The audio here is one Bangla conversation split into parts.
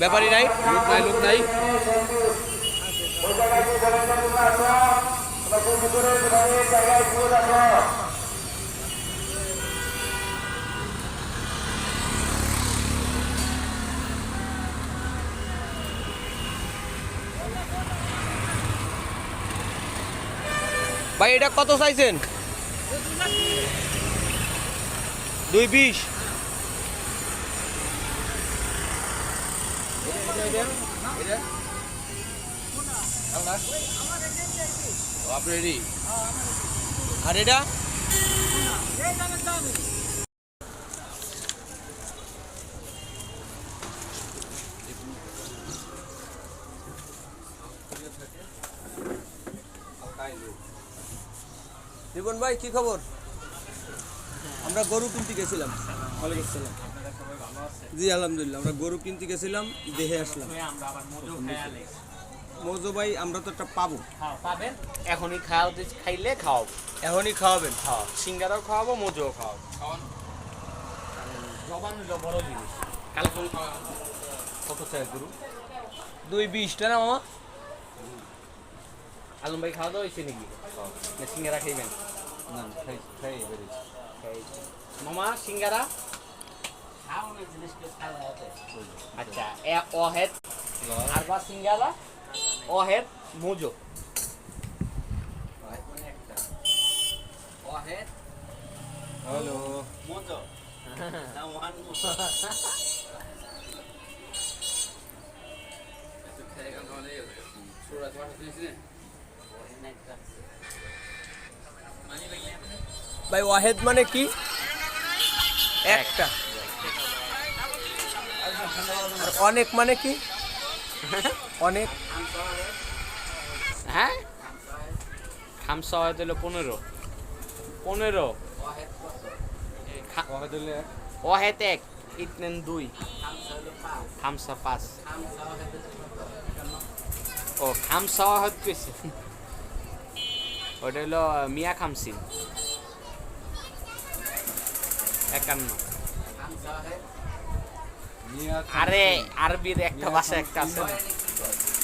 ব্যাপারী নাই, লোক নাই। ভাই এটা কত চাইছেন? 220। আর এটা রিপন ভাই কি খবর? আমরা গরু কিনতে গেছিলাম। ওয়ালাইকুম আসসালাম। জি আলহামদুলিল্লাহ, আমরা গরু কিনতে গেছিলাম, দেখে আসলাম। মজো ভাই আমরা তো একটা পাবো। হ্যাঁ পাবেন, এখনই খাইলে খাওয়াবো। এখনই খাওয়াবেন? হ্যাঁ, সিঙ্গারাও খাওয়াবো, মজুও খাওয়াবো। জবান হলো বড় জিনিস। কালকে কত চাই গরু? 220 না মামা? আলম ভাই খাওয়া দাওয়া হয়েছে নাকি? না সিঙ্গারা খাইবেন? না খাই বেরিয়েছি। মামা সিঙ্গারা? আচ্ছা, অহেদ আর বা সিঙ্গারা, অহেদ মজো। অহেদ হ্যালো মজো। ভাই ওয়াহেদ মানে কি? একটা। আর অনেক মানে কি? অনেক? হ্যাঁ, খামসা অহেদ হলো 15। অহেদ 1, ইতনেন 2, খামসা 5। ও খামসা অহেদ কইছে, ওটা হলো মিয়া খামসিন 51। আরে আরবির একটা ভাষা একটা আছে না,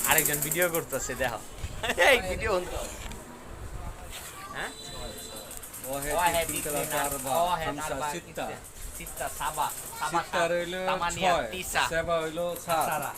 আরেকজন ভিডিও করতেছে দেখো, এই ভিডিও হ্যাঁ সিত্তা সাবা, সাবা হইলো 6, সাবা হইলো 7।